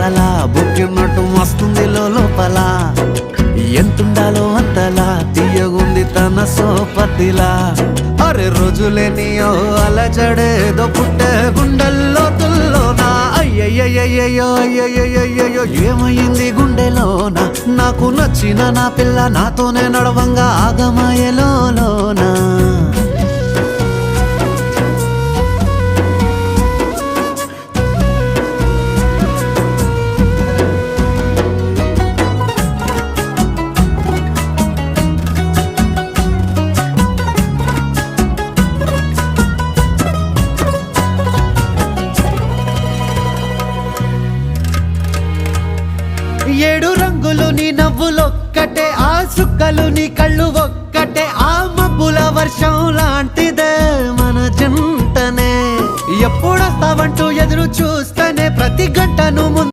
మరలా బుక్కినట్టు వస్తుంది లోపల ఎంతుండాలో అంతలా తీయగుంది తన సోపతిలా అరే రోజులేని ఓ అలజడేదో పుట్టే గుండెల్లో తుల్లోనా అయ్యయ్యయ్యో అయ్యయ్యయ్యో ఏమైంది గుండెలోనా నాకు నచ్చిన నా పిల్ల నాతోనే నడవంగా ఆగమాయలోనా ఏడు రంగులు నీ నవ్వులొక్కటే ఆ సుక్కలు నీ కళ్ళు ఒక్కటే ఆ మబ్బుల వర్షం లాంటిదే మన జంటనే ఎప్పుడొస్తావంటూ ఎదురు చూస్తేనే ప్రతి గంటను